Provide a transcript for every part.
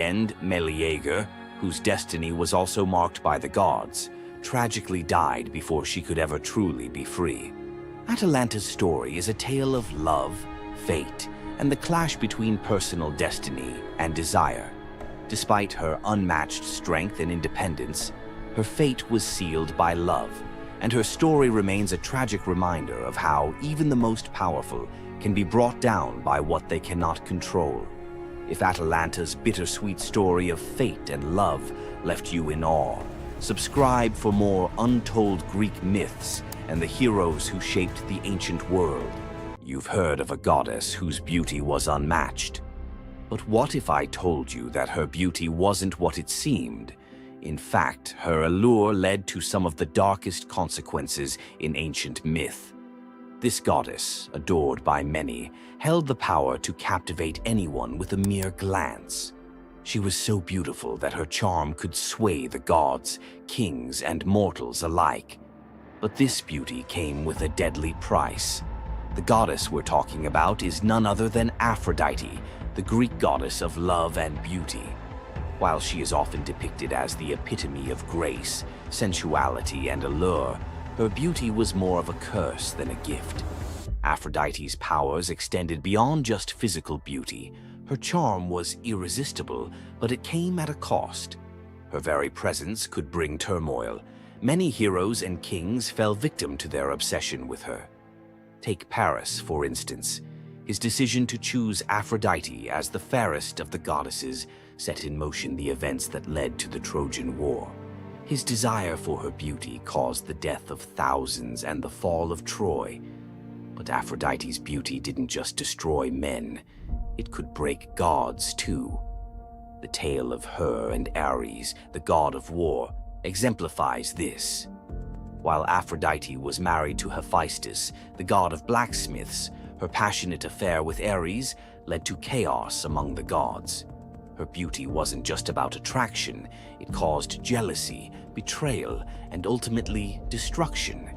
And Meleager, whose destiny was also marked by the gods, tragically died before she could ever truly be free. Atalanta's story is a tale of love, fate, and the clash between personal destiny and desire. Despite her unmatched strength and independence, her fate was sealed by love, and her story remains a tragic reminder of how even the most powerful can be brought down by what they cannot control. If Atalanta's bittersweet story of fate and love left you in awe, subscribe for more untold Greek myths and the heroes who shaped the ancient world. You've heard of a goddess whose beauty was unmatched. But what if I told you that her beauty wasn't what it seemed? In fact, her allure led to some of the darkest consequences in ancient myth. This goddess, adored by many, held the power to captivate anyone with a mere glance. She was so beautiful that her charm could sway the gods, kings, and mortals alike. But this beauty came with a deadly price. The goddess we're talking about is none other than Aphrodite, the Greek goddess of love and beauty. While she is often depicted as the epitome of grace, sensuality, and allure, her beauty was more of a curse than a gift. Aphrodite's powers extended beyond just physical beauty. Her charm was irresistible, but it came at a cost. Her very presence could bring turmoil. Many heroes and kings fell victim to their obsession with her. Take Paris, for instance. His decision to choose Aphrodite as the fairest of the goddesses set in motion the events that led to the Trojan War. His desire for her beauty caused the death of thousands and the fall of Troy. But Aphrodite's beauty didn't just destroy men, it could break gods too. The tale of her and Ares, the god of war, exemplifies this. While Aphrodite was married to Hephaestus, the god of blacksmiths, her passionate affair with Ares led to chaos among the gods. Her beauty wasn't just about attraction, it caused jealousy, betrayal, and ultimately destruction.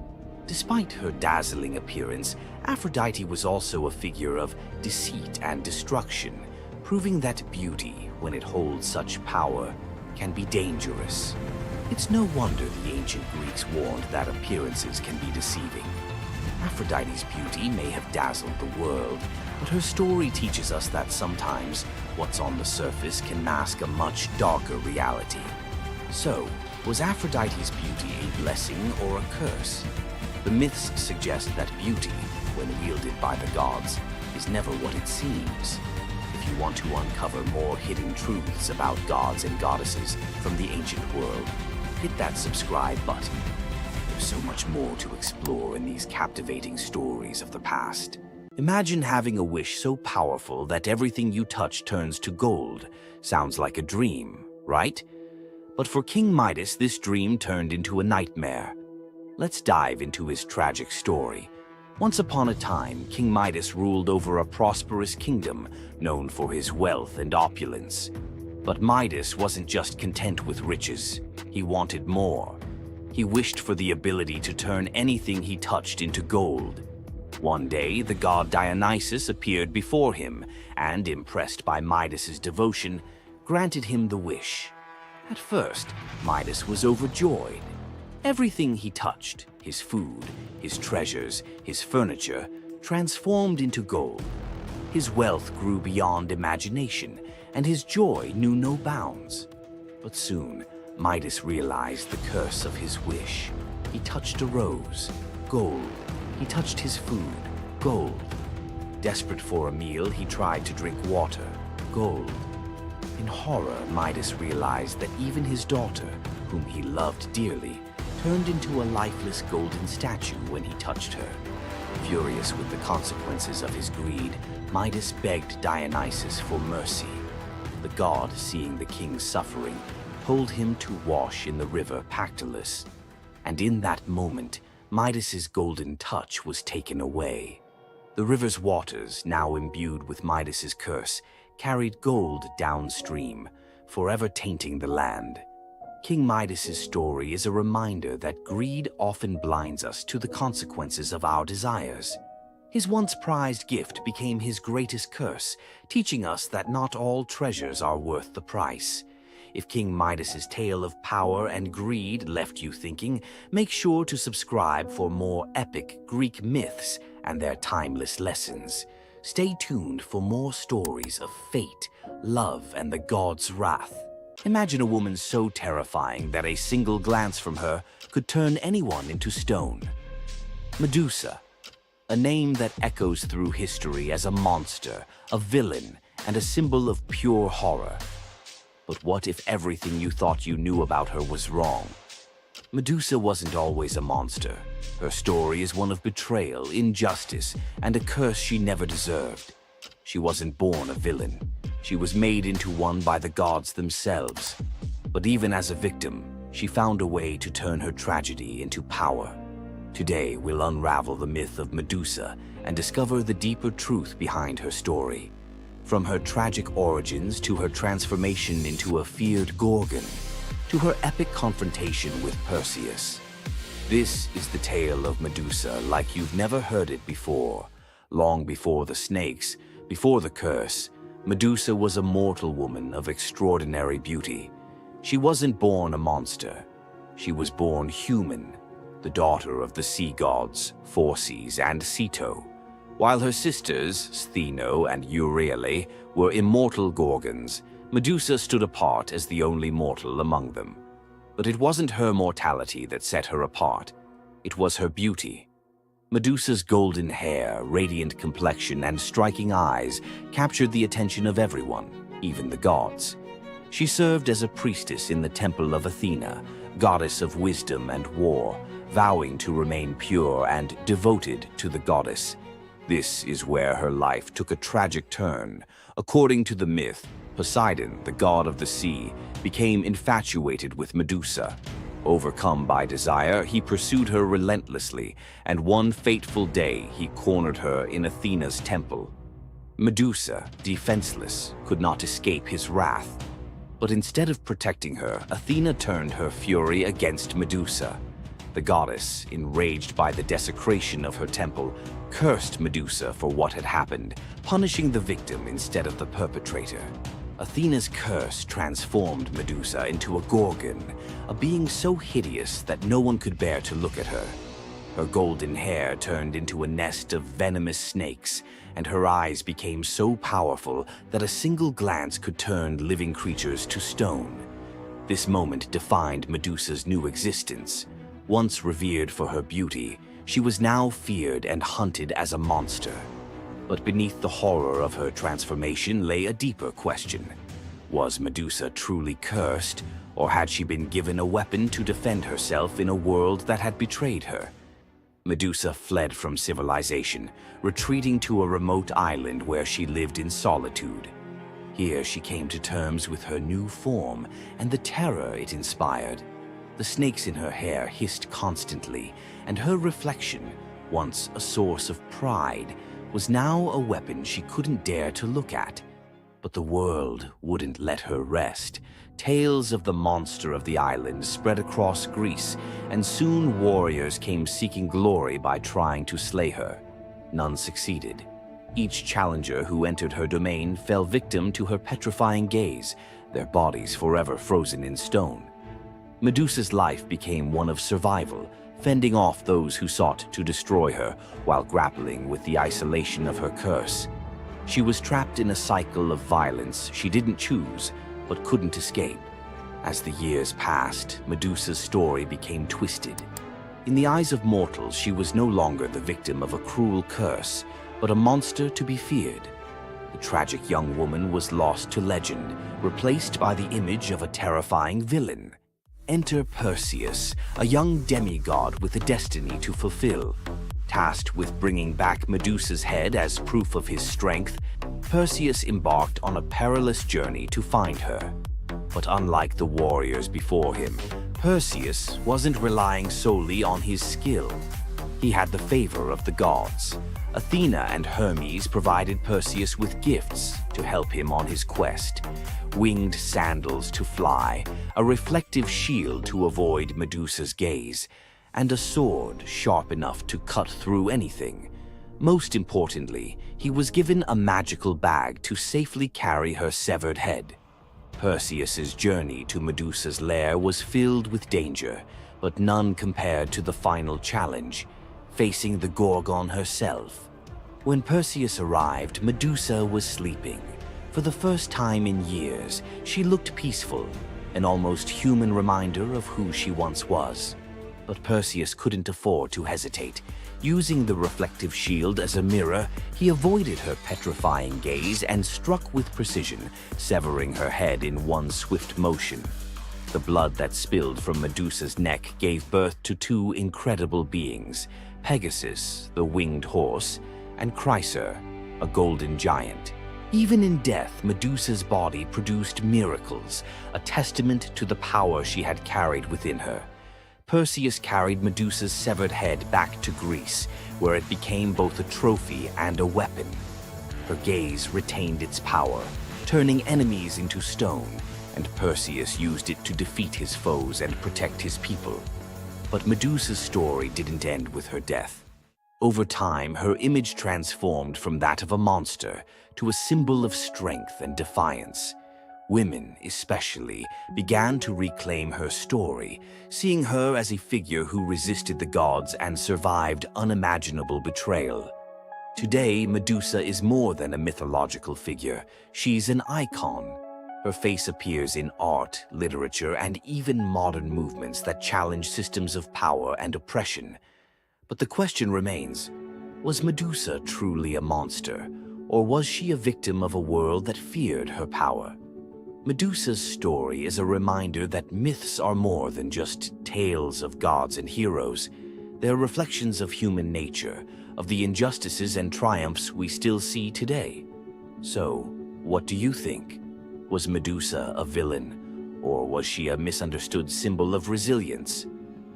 Despite her dazzling appearance, Aphrodite was also a figure of deceit and destruction, proving that beauty, when it holds such power, can be dangerous. It's no wonder the ancient Greeks warned that appearances can be deceiving. Aphrodite's beauty may have dazzled the world, but her story teaches us that sometimes what's on the surface can mask a much darker reality. So, was Aphrodite's beauty a blessing or a curse? The myths suggest that beauty, when wielded by the gods, is never what it seems. If you want to uncover more hidden truths about gods and goddesses from the ancient world, hit that subscribe button. There's so much more to explore in these captivating stories of the past. Imagine having a wish so powerful that everything you touch turns to gold. Sounds like a dream, right? But for King Midas, this dream turned into a nightmare. Let's dive into his tragic story. Once upon a time, King Midas ruled over a prosperous kingdom known for his wealth and opulence. But Midas wasn't just content with riches. He wanted more. He wished for the ability to turn anything he touched into gold. One day, the god Dionysus appeared before him and, impressed by Midas's devotion, granted him the wish. At first, Midas was overjoyed. Everything he touched, his food, his treasures, his furniture, transformed into gold. His wealth grew beyond imagination, and his joy knew no bounds. But soon, Midas realized the curse of his wish. He touched a rose, gold. He touched his food, gold. Desperate for a meal, he tried to drink water, gold. In horror, Midas realized that even his daughter, whom he loved dearly, turned into a lifeless golden statue when he touched her. Furious with the consequences of his greed, Midas begged Dionysus for mercy. The god, seeing the king's suffering, told him to wash in the river Pactolus. And in that moment, Midas's golden touch was taken away. The river's waters, now imbued with Midas's curse, carried gold downstream, forever tainting the land. King Midas's story is a reminder that greed often blinds us to the consequences of our desires. His once prized gift became his greatest curse, teaching us that not all treasures are worth the price. If King Midas's tale of power and greed left you thinking, make sure to subscribe for more epic Greek myths and their timeless lessons. Stay tuned for more stories of fate, love, and the gods' wrath. Imagine a woman so terrifying that a single glance from her could turn anyone into stone. Medusa, a name that echoes through history as a monster, a villain, and a symbol of pure horror. But what if everything you thought you knew about her was wrong? Medusa wasn't always a monster. Her story is one of betrayal, injustice, and a curse she never deserved. She wasn't born a villain. She was made into one by the gods themselves. But even as a victim, she found a way to turn her tragedy into power. Today, we'll unravel the myth of Medusa and discover the deeper truth behind her story. From her tragic origins to her transformation into a feared Gorgon, to her epic confrontation with Perseus. This is the tale of Medusa like you've never heard it before. Long before the snakes, before the curse, Medusa was a mortal woman of extraordinary beauty. She wasn't born a monster. She was born human, the daughter of the sea gods, Phorcys and Ceto. While her sisters, Stheno and Euryale, were immortal Gorgons, Medusa stood apart as the only mortal among them. But it wasn't her mortality that set her apart. It was her beauty. Medusa's golden hair, radiant complexion, and striking eyes captured the attention of everyone, even the gods. She served as a priestess in the temple of Athena, goddess of wisdom and war, vowing to remain pure and devoted to the goddess. This is where her life took a tragic turn. According to the myth, Poseidon, the god of the sea, became infatuated with Medusa. Overcome by desire, he pursued her relentlessly, and one fateful day he cornered her in Athena's temple. Medusa, defenseless, could not escape his wrath. But instead of protecting her, Athena turned her fury against Medusa. The goddess, enraged by the desecration of her temple, cursed Medusa for what had happened, punishing the victim instead of the perpetrator. Athena's curse transformed Medusa into a Gorgon, a being so hideous that no one could bear to look at her. Her golden hair turned into a nest of venomous snakes, and her eyes became so powerful that a single glance could turn living creatures to stone. This moment defined Medusa's new existence. Once revered for her beauty, she was now feared and hunted as a monster. But beneath the horror of her transformation lay a deeper question. Was Medusa truly cursed, or had she been given a weapon to defend herself in a world that had betrayed her? Medusa fled from civilization, retreating to a remote island where she lived in solitude. Here she came to terms with her new form and the terror it inspired. The snakes in her hair hissed constantly, and her reflection, once a source of pride, was now a weapon she couldn't dare to look at. But the world wouldn't let her rest. Tales of the monster of the island spread across Greece, and soon warriors came seeking glory by trying to slay her. None succeeded. Each challenger who entered her domain fell victim to her petrifying gaze, their bodies forever frozen in stone. Medusa's life became one of survival, fending off those who sought to destroy her while grappling with the isolation of her curse. She was trapped in a cycle of violence she didn't choose, but couldn't escape. As the years passed, Medusa's story became twisted. In the eyes of mortals, she was no longer the victim of a cruel curse, but a monster to be feared. The tragic young woman was lost to legend, replaced by the image of a terrifying villain. Enter Perseus, a young demigod with a destiny to fulfill. Tasked with bringing back Medusa's head as proof of his strength, Perseus embarked on a perilous journey to find her. But unlike the warriors before him, Perseus wasn't relying solely on his skill. He had the favor of the gods. Athena and Hermes provided Perseus with gifts to help him on his quest. Winged sandals to fly, a reflective shield to avoid Medusa's gaze, and a sword sharp enough to cut through anything. Most importantly, he was given a magical bag to safely carry her severed head. Perseus's journey to Medusa's lair was filled with danger, but none compared to the final challenge, facing the Gorgon herself. When Perseus arrived, Medusa was sleeping. For the first time in years, she looked peaceful, an almost human reminder of who she once was. But Perseus couldn't afford to hesitate. Using the reflective shield as a mirror, he avoided her petrifying gaze and struck with precision, severing her head in one swift motion. The blood that spilled from Medusa's neck gave birth to two incredible beings, Pegasus, the winged horse, and Chryser, a golden giant. Even in death, Medusa's body produced miracles, a testament to the power she had carried within her. Perseus carried Medusa's severed head back to Greece, where it became both a trophy and a weapon. Her gaze retained its power, turning enemies into stone, and Perseus used it to defeat his foes and protect his people. But Medusa's story didn't end with her death. Over time, her image transformed from that of a monster to a symbol of strength and defiance. Women, especially, began to reclaim her story, seeing her as a figure who resisted the gods and survived unimaginable betrayal. Today, Medusa is more than a mythological figure. She's an icon. Her face appears in art, literature, and even modern movements that challenge systems of power and oppression. But the question remains, was Medusa truly a monster, or was she a victim of a world that feared her power? Medusa's story is a reminder that myths are more than just tales of gods and heroes. They're reflections of human nature, of the injustices and triumphs we still see today. So, what do you think? Was Medusa a villain, or was she a misunderstood symbol of resilience?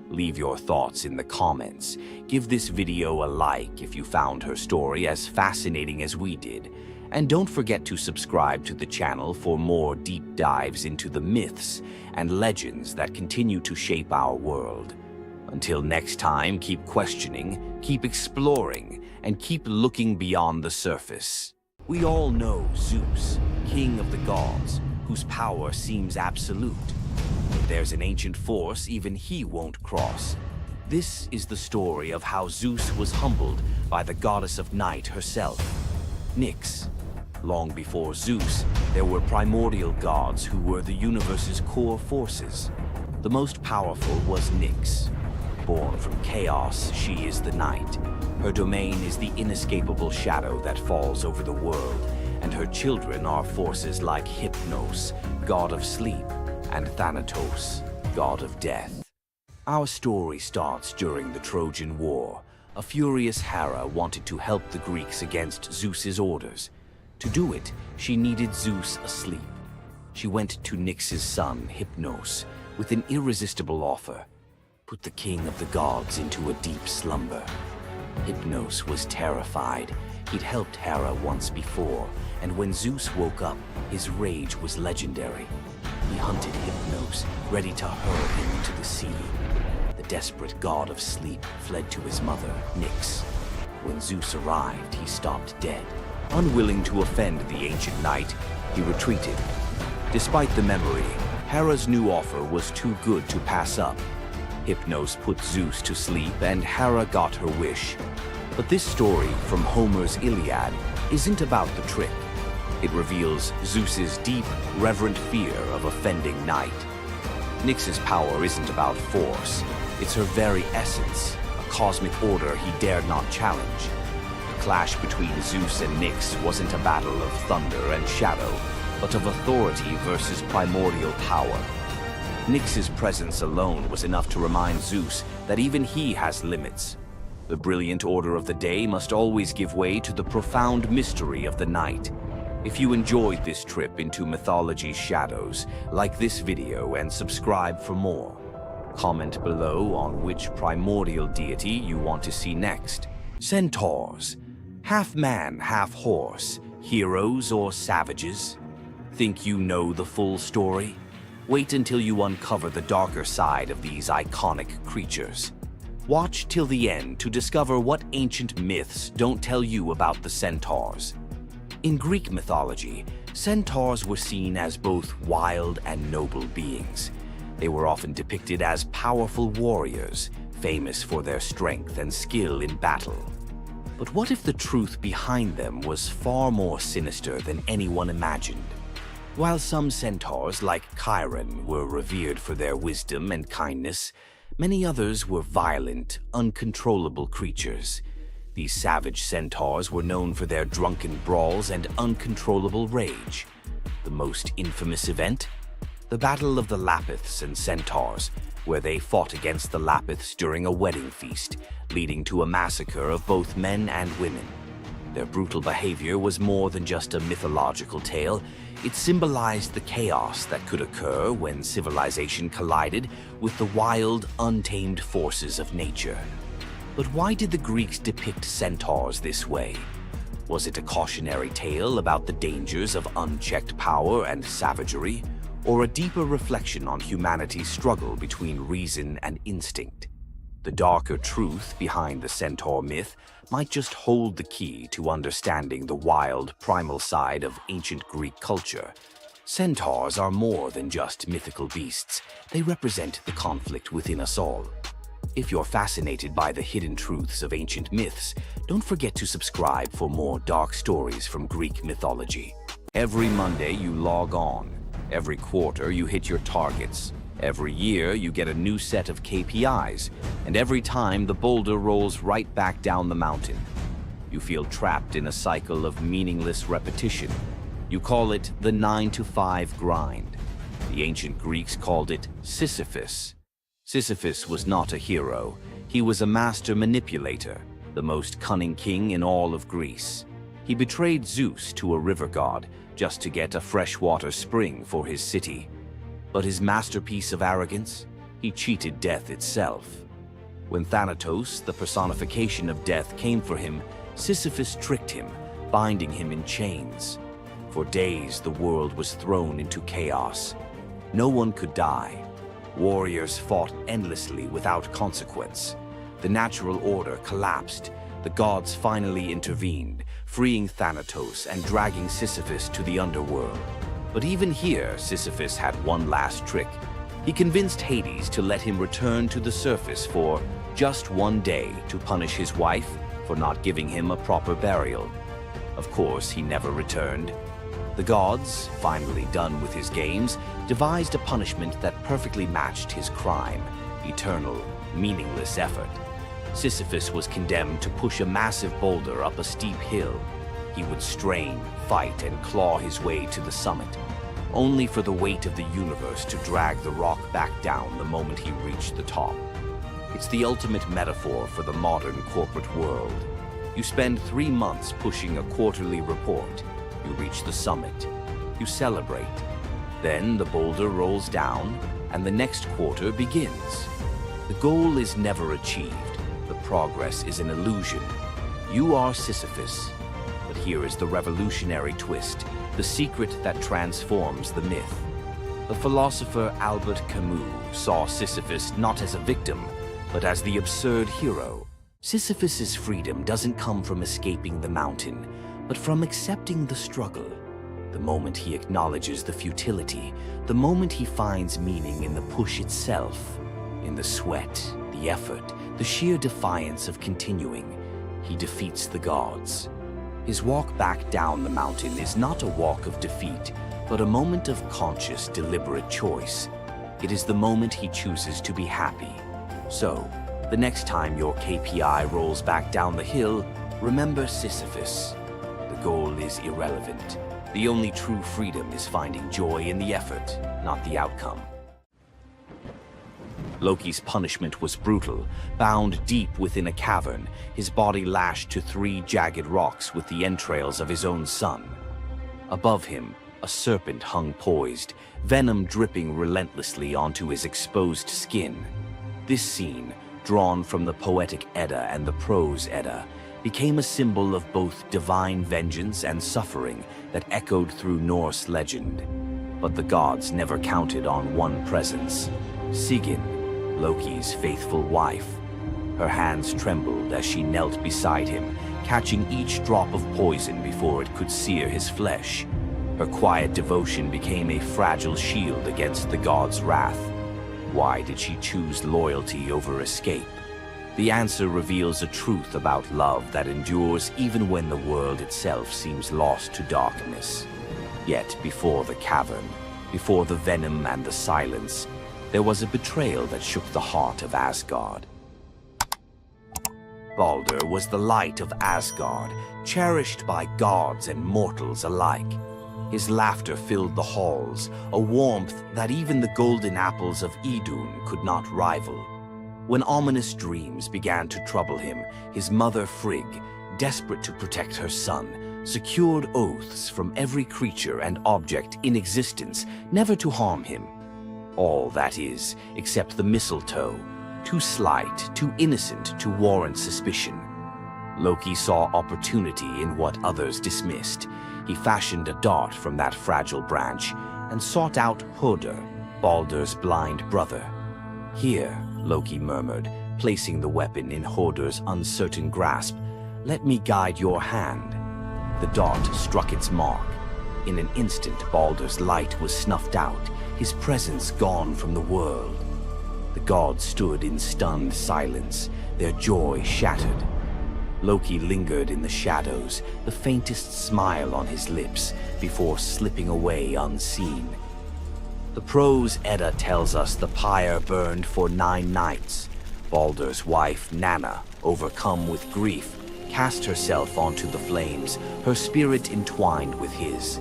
Leave your thoughts in the comments. Give this video a like if you found her story as fascinating as we did. And don't forget to subscribe to the channel for more deep dives into the myths and legends that continue to shape our world. Until next time, keep questioning, keep exploring, and keep looking beyond the surface. We all know Zeus, king of the gods, whose power seems absolute. If there's an ancient force even he won't cross. This is the story of how Zeus was humbled by the goddess of night herself, Nyx. Long before Zeus, there were primordial gods who were the universe's core forces. The most powerful was Nyx. Born from chaos, she is the night. Her domain is the inescapable shadow that falls over the world, and her children are forces like Hypnos, god of sleep, and Thanatos, god of death. Our story starts during the Trojan War. A furious Hera wanted to help the Greeks against Zeus's orders. To do it, she needed Zeus asleep. She went to Nyx's son, Hypnos, with an irresistible offer: put the king of the gods into a deep slumber. Hypnos was terrified. He'd helped Hera once before, and when Zeus woke up, his rage was legendary. He hunted Hypnos, ready to hurl him into the sea. The desperate god of sleep fled to his mother, Nyx. When Zeus arrived, he stopped dead. Unwilling to offend the ancient knight, he retreated. Despite the memory, Hera's new offer was too good to pass up. Hypnos put Zeus to sleep, and Hera got her wish. But this story from Homer's Iliad isn't about the trick. It reveals Zeus's deep, reverent fear of offending night. Nyx's power isn't about force. It's her very essence, a cosmic order he dared not challenge. The clash between Zeus and Nyx wasn't a battle of thunder and shadow, but of authority versus primordial power. Nyx's presence alone was enough to remind Zeus that even he has limits. The brilliant order of the day must always give way to the profound mystery of the night. If you enjoyed this trip into mythology's shadows, like this video and subscribe for more. Comment below on which primordial deity you want to see next. Centaurs, half man, half horse, heroes or savages? Think you know the full story? Wait until you uncover the darker side of these iconic creatures. Watch till the end to discover what ancient myths don't tell you about the centaurs. In Greek mythology, centaurs were seen as both wild and noble beings. They were often depicted as powerful warriors, famous for their strength and skill in battle. But what if the truth behind them was far more sinister than anyone imagined? While some centaurs, like Chiron, were revered for their wisdom and kindness, many others were violent, uncontrollable creatures. These savage centaurs were known for their drunken brawls and uncontrollable rage. The most infamous event? The Battle of the Lapiths and Centaurs, where they fought against the Lapiths during a wedding feast, leading to a massacre of both men and women. Their brutal behavior was more than just a mythological tale. It symbolized the chaos that could occur when civilization collided with the wild, untamed forces of nature. But why did the Greeks depict centaurs this way? Was it a cautionary tale about the dangers of unchecked power and savagery, or a deeper reflection on humanity's struggle between reason and instinct? The darker truth behind the centaur myth might just hold the key to understanding the wild, primal side of ancient Greek culture. Centaurs are more than just mythical beasts. They represent the conflict within us all. If you're fascinated by the hidden truths of ancient myths, don't forget to subscribe for more dark stories from Greek mythology. Every Monday you log on. Every quarter you hit your targets. Every year you get a new set of KPIs, and every time the boulder rolls right back down the mountain. You feel trapped in a cycle of meaningless repetition. You call it the 9-to-5 grind. The ancient Greeks called it Sisyphus. Sisyphus was not a hero. He was a master manipulator, the most cunning king in all of Greece. He betrayed Zeus to a river god just to get a freshwater spring for his city. But his masterpiece of arrogance? He cheated death itself. When Thanatos, the personification of death, came for him, Sisyphus tricked him, binding him in chains. For days, the world was thrown into chaos. No one could die. Warriors fought endlessly without consequence. The natural order collapsed. The gods finally intervened, freeing Thanatos and dragging Sisyphus to the underworld. But even here, Sisyphus had one last trick. He convinced Hades to let him return to the surface for just one day to punish his wife for not giving him a proper burial. Of course, he never returned. The gods, finally done with his games, devised a punishment that perfectly matched his crime: eternal, meaningless effort. Sisyphus was condemned to push a massive boulder up a steep hill. He would strain, fight, and claw his way to the summit, only for the weight of the universe to drag the rock back down the moment he reached the top. It's the ultimate metaphor for the modern corporate world. You spend 3 months pushing a quarterly report. You reach the summit. You celebrate. Then the boulder rolls down, and the next quarter begins. The goal is never achieved. The progress is an illusion. You are Sisyphus. But here is the revolutionary twist, the secret that transforms the myth. The philosopher Albert Camus saw Sisyphus not as a victim, but as the absurd hero. Sisyphus's freedom doesn't come from escaping the mountain, but from accepting the struggle. The moment he acknowledges the futility, the moment he finds meaning in the push itself, in the sweat, the effort, the sheer defiance of continuing, he defeats the gods. His walk back down the mountain is not a walk of defeat, but a moment of conscious, deliberate choice. It is the moment he chooses to be happy. So, the next time your KPI rolls back down the hill, remember Sisyphus. The goal is irrelevant. The only true freedom is finding joy in the effort, not the outcome. Loki's punishment was brutal. Bound deep within a cavern, his body lashed to 3 jagged rocks with the entrails of his own son. Above him, a serpent hung poised, venom dripping relentlessly onto his exposed skin. This scene, drawn from the poetic Edda and the prose Edda, became a symbol of both divine vengeance and suffering that echoed through Norse legend. But the gods never counted on one presence: Sigyn, Loki's faithful wife. Her hands trembled as she knelt beside him, catching each drop of poison before it could sear his flesh. Her quiet devotion became a fragile shield against the god's wrath. Why did she choose loyalty over escape? The answer reveals a truth about love that endures even when the world itself seems lost to darkness. Yet before the cavern, before the venom and the silence, there was a betrayal that shook the heart of Asgard. Balder was the light of Asgard, cherished by gods and mortals alike. His laughter filled the halls, a warmth that even the golden apples of Idun could not rival. When ominous dreams began to trouble him, his mother Frigg, desperate to protect her son, secured oaths from every creature and object in existence never to harm him. All, that is, except the mistletoe, too slight, too innocent to warrant suspicion. Loki saw opportunity in what others dismissed. He fashioned a dart from that fragile branch and sought out Hoder, Balder's blind brother. "Here," Loki murmured, placing the weapon in Hoder's uncertain grasp, "let me guide your hand." The dart struck its mark. In an instant, Balder's light was snuffed out, his presence gone from the world. The gods stood in stunned silence, their joy shattered. Loki lingered in the shadows, the faintest smile on his lips, before slipping away unseen. The prose Edda tells us the pyre burned for 9 nights. Balder's wife, Nanna, overcome with grief, cast herself onto the flames, her spirit entwined with his.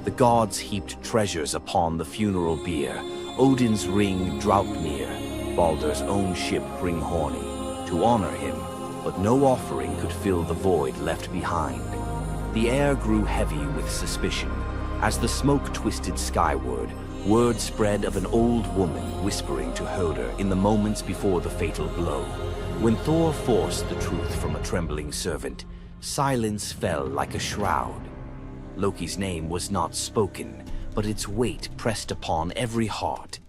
The gods heaped treasures upon the funeral bier, Odin's ring Draupnir, Balder's own ship Hringhorni, to honor him, but no offering could fill the void left behind. The air grew heavy with suspicion. As the smoke twisted skyward, word spread of an old woman whispering to Hoder in the moments before the fatal blow. When Thor forced the truth from a trembling servant, silence fell like a shroud. Loki's name was not spoken, but its weight pressed upon every heart.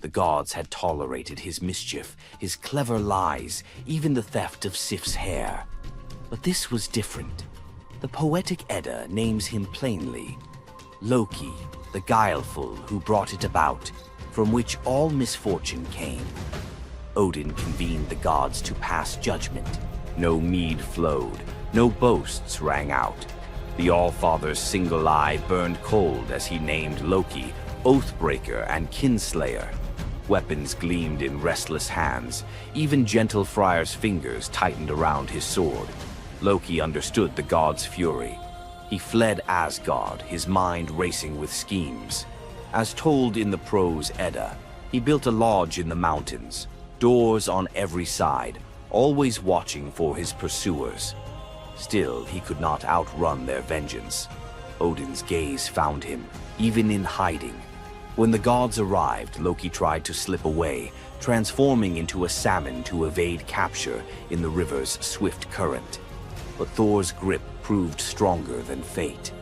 The gods had tolerated his mischief, his clever lies, even the theft of Sif's hair. But this was different. The poetic Edda names him plainly: Loki, the guileful who brought it about, from which all misfortune came. Odin convened the gods to pass judgment. No mead flowed, no boasts rang out. The All-Father's single eye burned cold as he named Loki Oathbreaker and Kinslayer. Weapons gleamed in restless hands. Even gentle Friar's fingers tightened around his sword. Loki understood the gods' fury. He fled Asgard, his mind racing with schemes. As told in the prose Edda, he built a lodge in the mountains, doors on every side, always watching for his pursuers. Still, he could not outrun their vengeance. Odin's gaze found him, even in hiding. When the gods arrived, Loki tried to slip away, transforming into a salmon to evade capture in the river's swift current. But Thor's grip proved stronger than fate.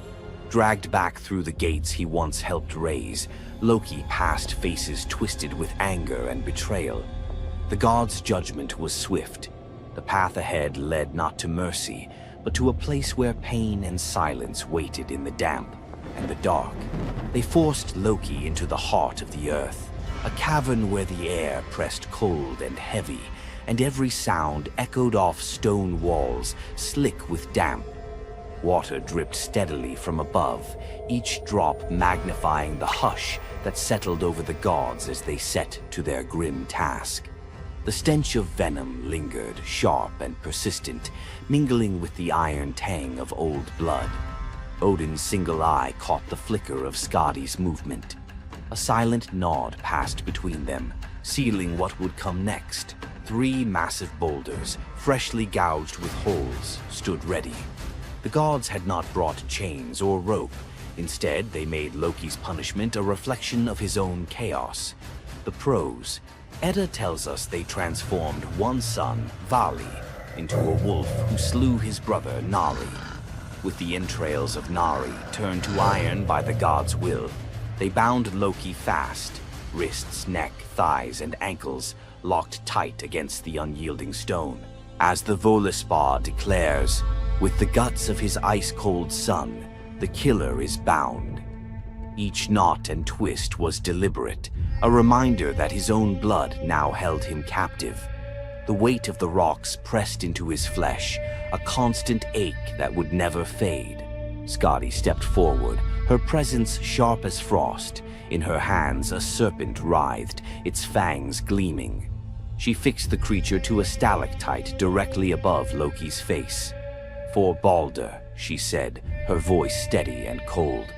Dragged back through the gates he once helped raise, Loki passed faces twisted with anger and betrayal. The gods' judgment was swift. The path ahead led not to mercy, but to a place where pain and silence waited in the damp and the dark. They forced Loki into the heart of the earth, a cavern where the air pressed cold and heavy, and every sound echoed off stone walls, slick with damp. Water dripped steadily from above, each drop magnifying the hush that settled over the gods as they set to their grim task. The stench of venom lingered, sharp and persistent, mingling with the iron tang of old blood. Odin's single eye caught the flicker of Skadi's movement. A silent nod passed between them, sealing what would come next. 3 massive boulders, freshly gouged with holes, stood ready. The gods had not brought chains or rope. Instead, they made Loki's punishment a reflection of his own chaos. The prose: Edda tells us they transformed one son, Vali, into a wolf who slew his brother, Nari. With the entrails of Nari turned to iron by the gods' will, they bound Loki fast, wrists, neck, thighs, and ankles, locked tight against the unyielding stone. As the Volispar declares, with the guts of his ice-cold son, the killer is bound. Each knot and twist was deliberate, a reminder that his own blood now held him captive. The weight of the rocks pressed into his flesh, a constant ache that would never fade. Skadi stepped forward, her presence sharp as frost. In her hands, a serpent writhed, its fangs gleaming. She fixed the creature to a stalactite directly above Loki's face. "For Balder," she said, her voice steady and cold.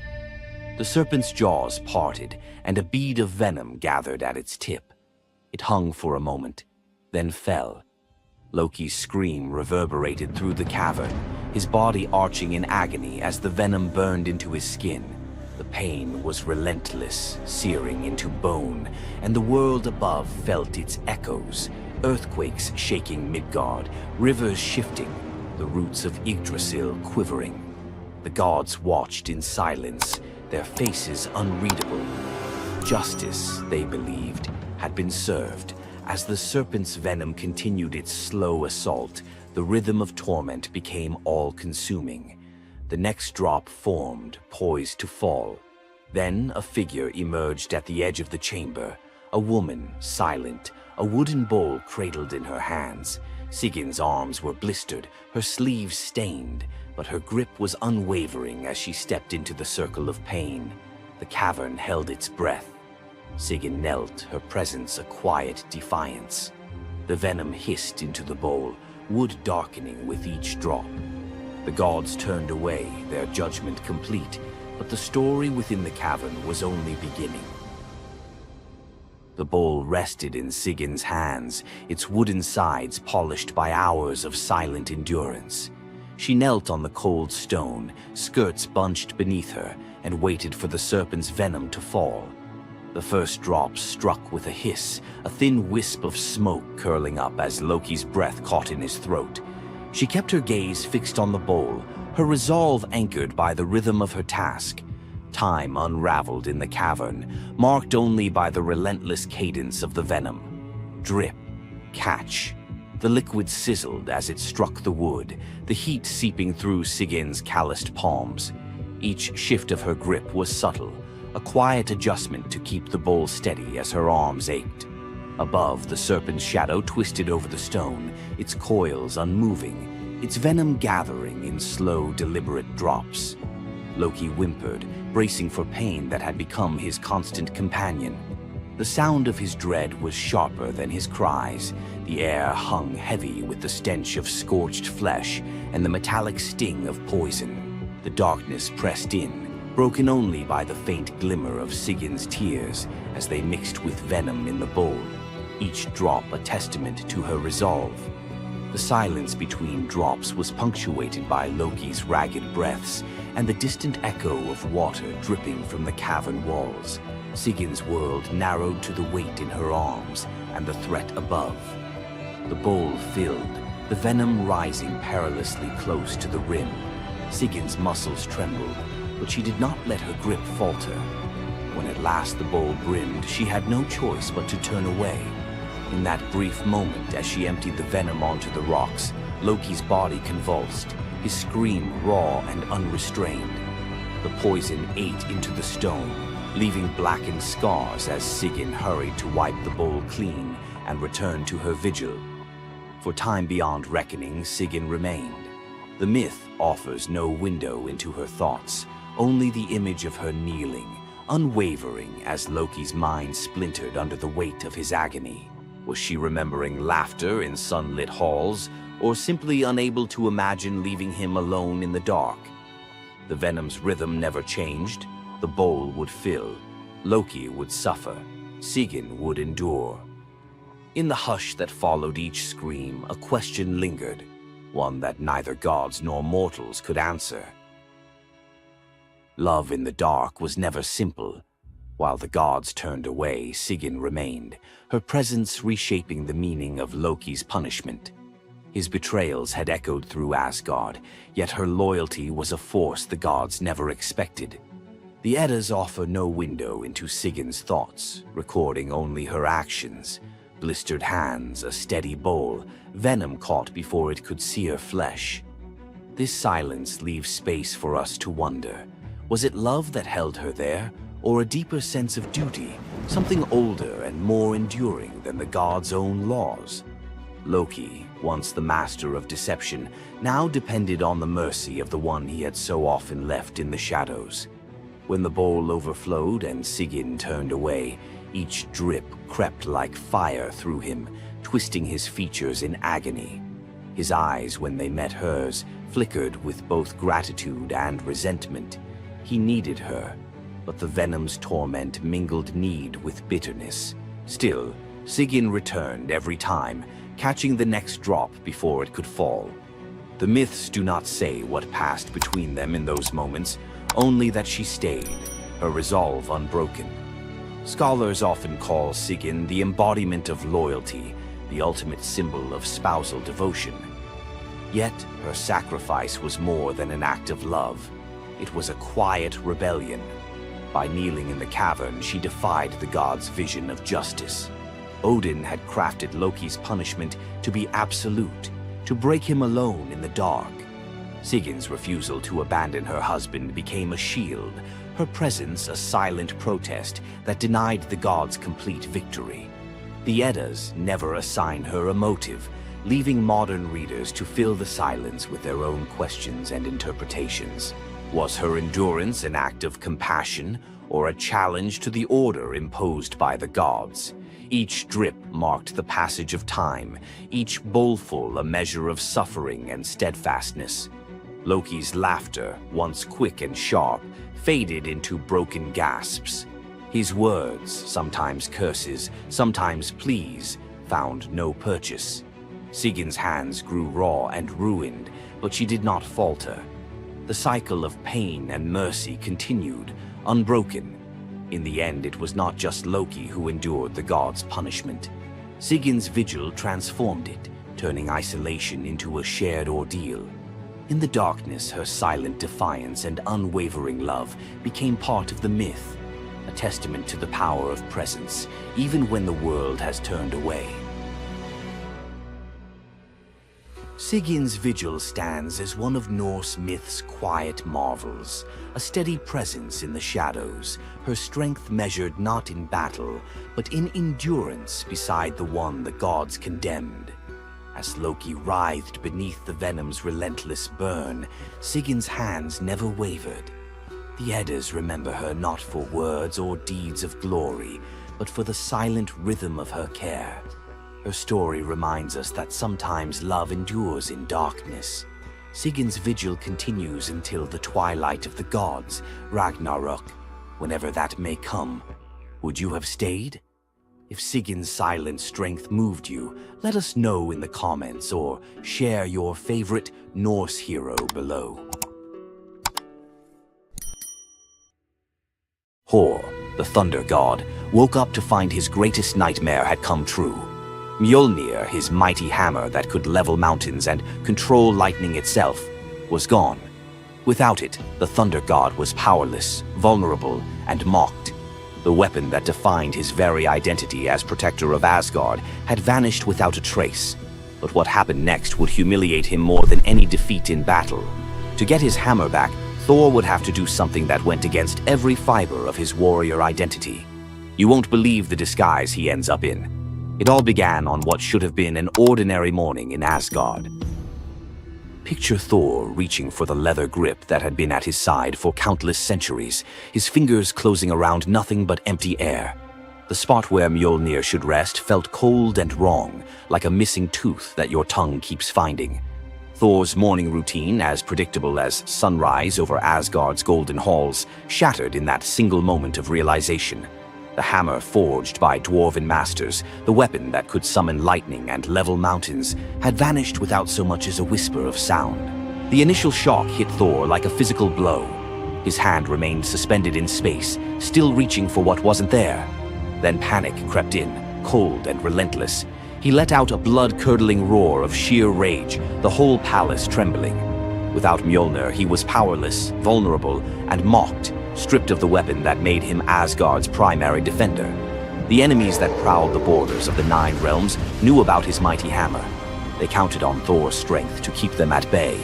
The serpent's jaws parted, and a bead of venom gathered at its tip. It hung for a moment, then fell. Loki's scream reverberated through the cavern, his body arching in agony as the venom burned into his skin. The pain was relentless, searing into bone, and the world above felt its echoes, earthquakes shaking Midgard, rivers shifting, the roots of Yggdrasil quivering. The gods watched in silence, their faces unreadable. Justice, they believed, had been served. As the serpent's venom continued its slow assault, the rhythm of torment became all-consuming. The next drop formed, poised to fall. Then a figure emerged at the edge of the chamber, a woman, silent, a wooden bowl cradled in her hands. Sigin's arms were blistered, her sleeves stained, but her grip was unwavering as she stepped into the circle of pain. The cavern held its breath. Sigyn knelt, her presence a quiet defiance. The venom hissed into the bowl, wood darkening with each drop. The gods turned away, their judgment complete, but the story within the cavern was only beginning. The bowl rested in Sigyn's hands, its wooden sides polished by hours of silent endurance. She knelt on the cold stone, skirts bunched beneath her, and waited for the serpent's venom to fall. The first drop struck with a hiss, a thin wisp of smoke curling up as Loki's breath caught in his throat. She kept her gaze fixed on the bowl, her resolve anchored by the rhythm of her task. Time unraveled in the cavern, marked only by the relentless cadence of the venom. Drip, catch. The liquid sizzled as it struck the wood, the heat seeping through Sigyn's calloused palms. Each shift of her grip was subtle, a quiet adjustment to keep the bowl steady as her arms ached. Above, the serpent's shadow twisted over the stone, its coils unmoving, its venom gathering in slow, deliberate drops. Loki whimpered, bracing for pain that had become his constant companion. The sound of his dread was sharper than his cries. The air hung heavy with the stench of scorched flesh and the metallic sting of poison. The darkness pressed in, broken only by the faint glimmer of Sigyn's tears as they mixed with venom in the bowl, each drop a testament to her resolve. The silence between drops was punctuated by Loki's ragged breaths and the distant echo of water dripping from the cavern walls. Sigyn's world narrowed to the weight in her arms and the threat above. The bowl filled, the venom rising perilously close to the rim. Sigyn's muscles trembled, but she did not let her grip falter. When at last the bowl brimmed, she had no choice but to turn away. In that brief moment, as she emptied the venom onto the rocks, Loki's body convulsed, his scream raw and unrestrained. The poison ate into the stone, leaving blackened scars as Sigyn hurried to wipe the bowl clean and return to her vigil. For time beyond reckoning, Sigyn remained. The myth offers no window into her thoughts, only the image of her kneeling, unwavering as Loki's mind splintered under the weight of his agony. Was she remembering laughter in sunlit halls, or simply unable to imagine leaving him alone in the dark? The venom's rhythm never changed. The bowl would fill. Loki would suffer. Sigyn would endure. In the hush that followed each scream, a question lingered, one that neither gods nor mortals could answer. Love in the dark was never simple. While the gods turned away, Sigyn remained, her presence reshaping the meaning of Loki's punishment. His betrayals had echoed through Asgard, yet her loyalty was a force the gods never expected. The Eddas offer no window into Sigyn's thoughts, recording only her actions. Blistered hands, a steady bowl, venom caught before it could sear flesh. This silence leaves space for us to wonder. Was it love that held her there, or a deeper sense of duty, something older and more enduring than the gods' own laws? Loki, once the master of deception, now depended on the mercy of the one he had so often left in the shadows. When the bowl overflowed and Sigyn turned away, each drip crept like fire through him, twisting his features in agony. His eyes, when they met hers, flickered with both gratitude and resentment. He needed her, but the venom's torment mingled need with bitterness. Still, Sigyn returned every time, catching the next drop before it could fall. The myths do not say what passed between them in those moments, only that she stayed, her resolve unbroken. Scholars often call Sigyn the embodiment of loyalty, the ultimate symbol of spousal devotion. Yet, her sacrifice was more than an act of love. It was a quiet rebellion. By kneeling in the cavern, she defied the gods' vision of justice. Odin had crafted Loki's punishment to be absolute, to break him alone in the dark. Sigyn's refusal to abandon her husband became a shield, her presence a silent protest that denied the gods complete victory. The Eddas never assign her a motive, leaving modern readers to fill the silence with their own questions and interpretations. Was her endurance an act of compassion, or a challenge to the order imposed by the gods? Each drip marked the passage of time, each bowlful a measure of suffering and steadfastness. Loki's laughter, once quick and sharp, faded into broken gasps. His words, sometimes curses, sometimes pleas, found no purchase. Sigyn's hands grew raw and ruined, but she did not falter. The cycle of pain and mercy continued, unbroken. In the end, it was not just Loki who endured the gods' punishment. Sigyn's vigil transformed it, turning isolation into a shared ordeal. In the darkness, her silent defiance and unwavering love became part of the myth, a testament to the power of presence, even when the world has turned away. Sigyn's vigil stands as one of Norse myth's quiet marvels, a steady presence in the shadows, her strength measured not in battle, but in endurance beside the one the gods condemned. As Loki writhed beneath the venom's relentless burn, Sigyn's hands never wavered. The Eddas remember her not for words or deeds of glory, but for the silent rhythm of her care. Her story reminds us that sometimes love endures in darkness. Sigyn's vigil continues until the twilight of the gods, Ragnarok, whenever that may come. Would you have stayed? If Sigyn's silent strength moved you, let us know in the comments or share your favorite Norse hero below. Thor, the thunder god, woke up to find his greatest nightmare had come true. Mjolnir, his mighty hammer that could level mountains and control lightning itself, was gone. Without it, the thunder god was powerless, vulnerable, and mocked. The weapon that defined his very identity as protector of Asgard had vanished without a trace. But what happened next would humiliate him more than any defeat in battle. To get his hammer back, Thor would have to do something that went against every fiber of his warrior identity. You won't believe the disguise he ends up in. It all began on what should have been an ordinary morning in Asgard. Picture Thor reaching for the leather grip that had been at his side for countless centuries, his fingers closing around nothing but empty air. The spot where Mjolnir should rest felt cold and wrong, like a missing tooth that your tongue keeps finding. Thor's morning routine, as predictable as sunrise over Asgard's golden halls, shattered in that single moment of realization. The hammer forged by dwarven masters, the weapon that could summon lightning and level mountains, had vanished without so much as a whisper of sound. The initial shock hit Thor like a physical blow. His hand remained suspended in space, still reaching for what wasn't there. Then panic crept in, cold and relentless. He let out a blood-curdling roar of sheer rage, the whole palace trembling. Without Mjolnir, he was powerless, vulnerable, and mocked, stripped of the weapon that made him Asgard's primary defender. The enemies that prowled the borders of the 9 realms knew about his mighty hammer. They counted on Thor's strength to keep them at bay.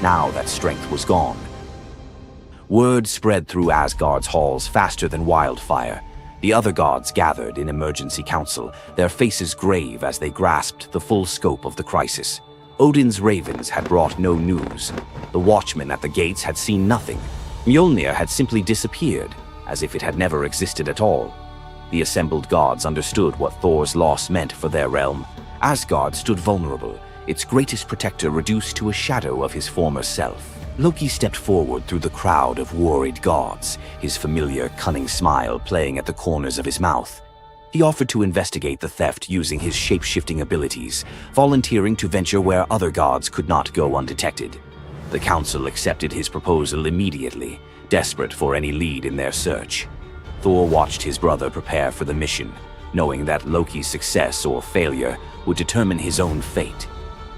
Now that strength was gone. Word spread through Asgard's halls faster than wildfire. The other gods gathered in emergency council, their faces grave as they grasped the full scope of the crisis. Odin's ravens had brought no news. The watchmen at the gates had seen nothing. Mjolnir had simply disappeared, as if it had never existed at all. The assembled gods understood what Thor's loss meant for their realm. Asgard stood vulnerable, its greatest protector reduced to a shadow of his former self. Loki stepped forward through the crowd of worried gods, his familiar, cunning smile playing at the corners of his mouth. He offered to investigate the theft using his shape-shifting abilities, volunteering to venture where other gods could not go undetected. The council accepted his proposal immediately, desperate for any lead in their search. Thor watched his brother prepare for the mission, knowing that Loki's success or failure would determine his own fate.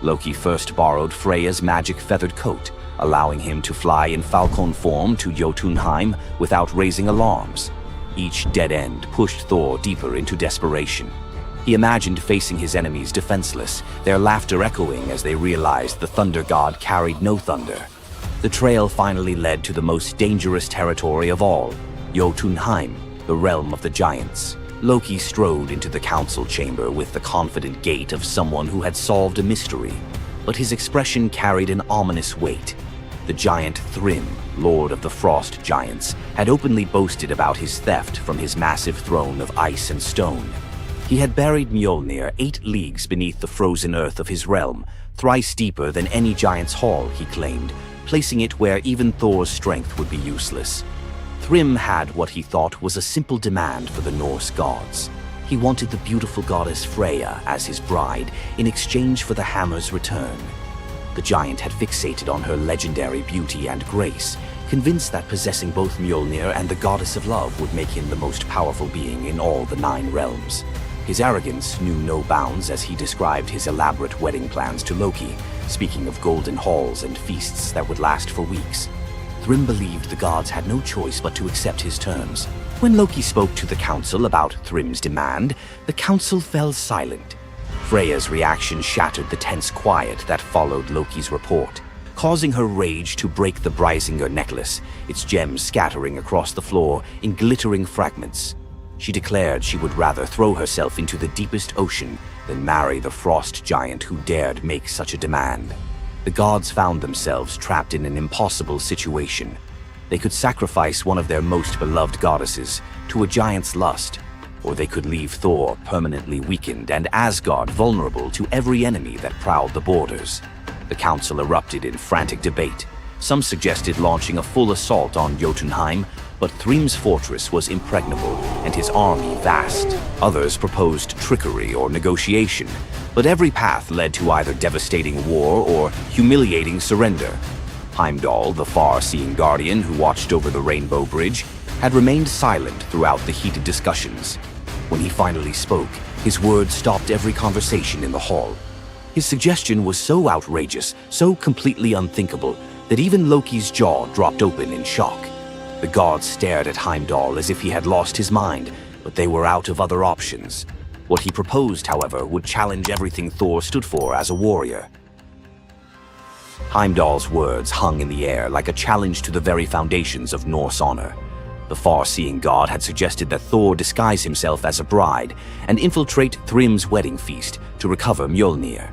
Loki first borrowed Freya's magic feathered coat, allowing him to fly in falcon form to Jotunheim without raising alarms. Each dead end pushed Thor deeper into desperation. He imagined facing his enemies defenseless, their laughter echoing as they realized the thunder god carried no thunder. The trail finally led to the most dangerous territory of all, Jotunheim, the realm of the giants. Loki strode into the council chamber with the confident gait of someone who had solved a mystery, but his expression carried an ominous weight. The giant Thrym, lord of the frost giants, had openly boasted about his theft from his massive throne of ice and stone. He had buried Mjolnir 8 leagues beneath the frozen earth of his realm, thrice deeper than any giant's hall, he claimed, placing it where even Thor's strength would be useless. Thrym had what he thought was a simple demand for the Norse gods. He wanted the beautiful goddess Freya as his bride in exchange for the hammer's return. The giant had fixated on her legendary beauty and grace, convinced that possessing both Mjolnir and the goddess of love would make him the most powerful being in all the 9 realms. His arrogance knew no bounds as he described his elaborate wedding plans to Loki, speaking of golden halls and feasts that would last for weeks. Thrym believed the gods had no choice but to accept his terms. When Loki spoke to the council about Thrym's demand, the council fell silent. Freya's reaction shattered the tense quiet that followed Loki's report, causing her rage to break the Brysinger necklace, its gems scattering across the floor in glittering fragments. She declared she would rather throw herself into the deepest ocean than marry the frost giant who dared make such a demand. The gods found themselves trapped in an impossible situation. They could sacrifice one of their most beloved goddesses to a giant's lust, or they could leave Thor permanently weakened and Asgard vulnerable to every enemy that prowled the borders. The council erupted in frantic debate. Some suggested launching a full assault on Jotunheim, but Thrym's fortress was impregnable and his army vast. Others proposed trickery or negotiation, but every path led to either devastating war or humiliating surrender. Heimdall, the far-seeing guardian who watched over the Rainbow Bridge, had remained silent throughout the heated discussions. When he finally spoke, his words stopped every conversation in the hall. His suggestion was so outrageous, so completely unthinkable, that even Loki's jaw dropped open in shock. The gods stared at Heimdall as if he had lost his mind, but they were out of other options. What he proposed, however, would challenge everything Thor stood for as a warrior. Heimdall's words hung in the air like a challenge to the very foundations of Norse honor. The far-seeing god had suggested that Thor disguise himself as a bride and infiltrate Thrym's wedding feast to recover Mjolnir.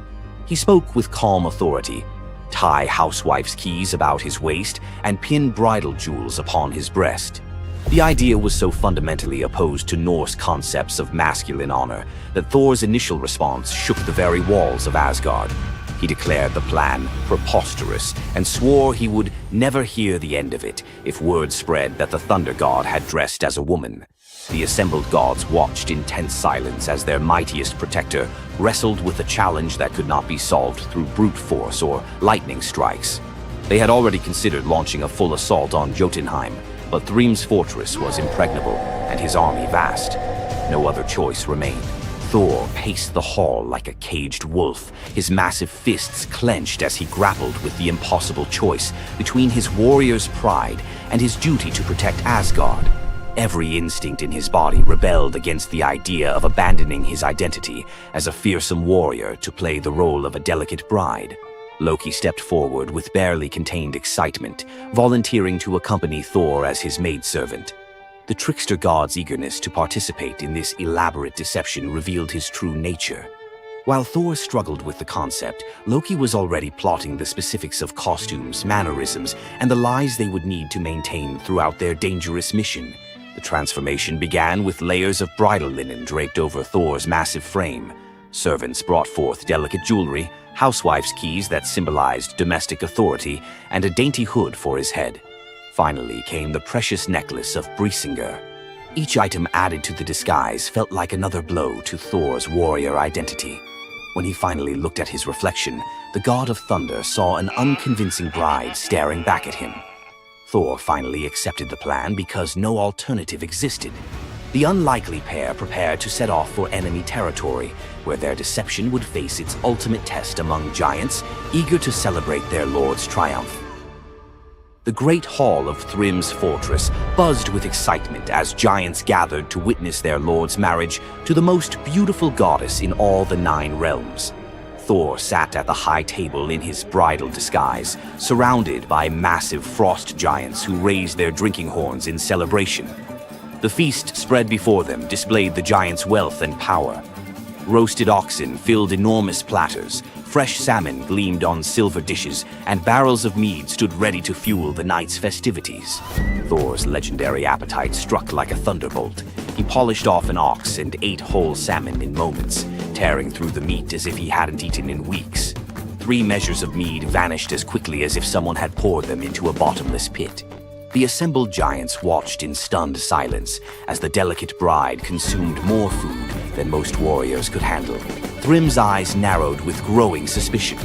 He spoke with calm authority, tie housewife's keys about his waist, and pin bridal jewels upon his breast. The idea was so fundamentally opposed to Norse concepts of masculine honor that Thor's initial response shook the very walls of Asgard. He declared the plan preposterous and swore he would never hear the end of it if word spread that the Thunder God had dressed as a woman. The assembled gods watched in tense silence as their mightiest protector wrestled with a challenge that could not be solved through brute force or lightning strikes. They had already considered launching a full assault on Jotunheim, but Thrym's fortress was impregnable and his army vast. No other choice remained. Thor paced the hall like a caged wolf, his massive fists clenched as he grappled with the impossible choice between his warrior's pride and his duty to protect Asgard. Every instinct in his body rebelled against the idea of abandoning his identity as a fearsome warrior to play the role of a delicate bride. Loki stepped forward with barely contained excitement, volunteering to accompany Thor as his maidservant. The trickster god's eagerness to participate in this elaborate deception revealed his true nature. While Thor struggled with the concept, Loki was already plotting the specifics of costumes, mannerisms, and the lies they would need to maintain throughout their dangerous mission. The transformation began with layers of bridal linen draped over Thor's massive frame. Servants brought forth delicate jewelry, housewife's keys that symbolized domestic authority, and a dainty hood for his head. Finally came the precious necklace of Brisingar. Each item added to the disguise felt like another blow to Thor's warrior identity. When he finally looked at his reflection, the god of thunder saw an unconvincing bride staring back at him. Thor finally accepted the plan because no alternative existed. The unlikely pair prepared to set off for enemy territory, where their deception would face its ultimate test among giants, eager to celebrate their lord's triumph. The great hall of Thrym's fortress buzzed with excitement as giants gathered to witness their lord's marriage to the most beautiful goddess in all the 9 realms. Thor sat at the high table in his bridal disguise, surrounded by massive frost giants who raised their drinking horns in celebration. The feast spread before them displayed the giants' wealth and power. Roasted oxen filled enormous platters, fresh salmon gleamed on silver dishes, and barrels of mead stood ready to fuel the night's festivities. Thor's legendary appetite struck like a thunderbolt. He polished off an ox and ate whole salmon in moments, tearing through the meat as if he hadn't eaten in weeks. 3 measures of mead vanished as quickly as if someone had poured them into a bottomless pit. The assembled giants watched in stunned silence as the delicate bride consumed more food than most warriors could handle. Thrym's eyes narrowed with growing suspicion.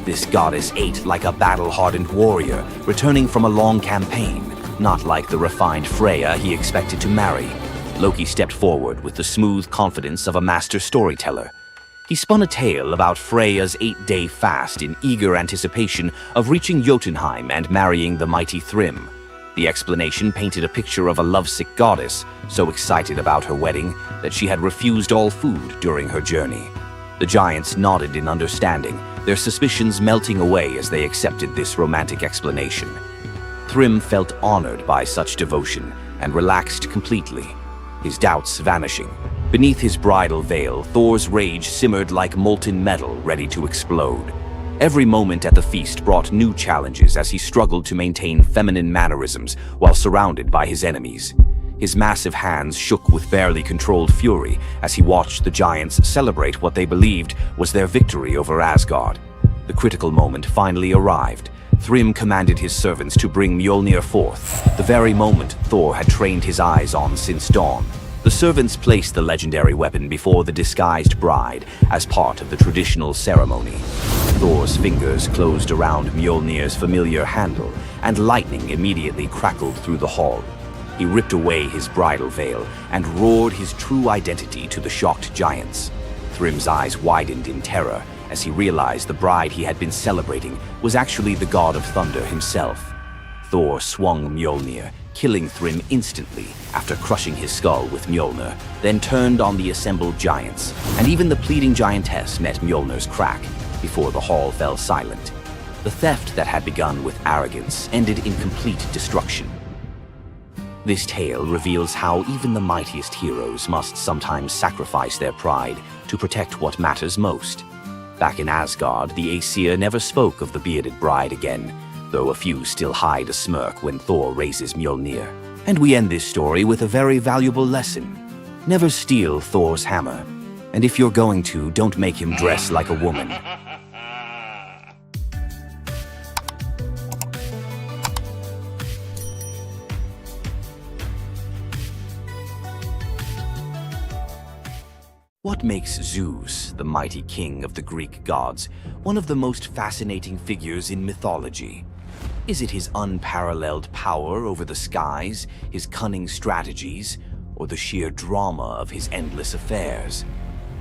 This goddess ate like a battle-hardened warrior, returning from a long campaign, not like the refined Freya he expected to marry. Loki stepped forward with the smooth confidence of a master storyteller. He spun a tale about Freya's 8-day fast in eager anticipation of reaching Jotunheim and marrying the mighty Thrym. The explanation painted a picture of a lovesick goddess, so excited about her wedding that she had refused all food during her journey. The giants nodded in understanding, their suspicions melting away as they accepted this romantic explanation. Thrym felt honored by such devotion and relaxed completely, his doubts vanishing. Beneath his bridal veil, Thor's rage simmered like molten metal ready to explode. Every moment at the feast brought new challenges as he struggled to maintain feminine mannerisms while surrounded by his enemies. His massive hands shook with barely controlled fury as he watched the giants celebrate what they believed was their victory over Asgard. The critical moment finally arrived. Thrym commanded his servants to bring Mjolnir forth, the very moment Thor had trained his eyes on since dawn. The servants placed the legendary weapon before the disguised bride as part of the traditional ceremony. Thor's fingers closed around Mjolnir's familiar handle, and lightning immediately crackled through the hall. He ripped away his bridal veil and roared his true identity to the shocked giants. Thrym's eyes widened in terror as he realized the bride he had been celebrating was actually the god of thunder himself. Thor swung Mjolnir, killing Thrym instantly after crushing his skull with Mjolnir, then turned on the assembled giants, and even the pleading giantess met Mjolnir's crack before the hall fell silent. The theft that had begun with arrogance ended in complete destruction. This tale reveals how even the mightiest heroes must sometimes sacrifice their pride to protect what matters most. Back in Asgard, the Aesir never spoke of the bearded bride again, though a few still hide a smirk when Thor raises Mjolnir. And we end this story with a very valuable lesson. Never steal Thor's hammer. And if you're going to, don't make him dress like a woman. What makes Zeus, the mighty king of the Greek gods, one of the most fascinating figures in mythology? Is it his unparalleled power over the skies, his cunning strategies, or the sheer drama of his endless affairs?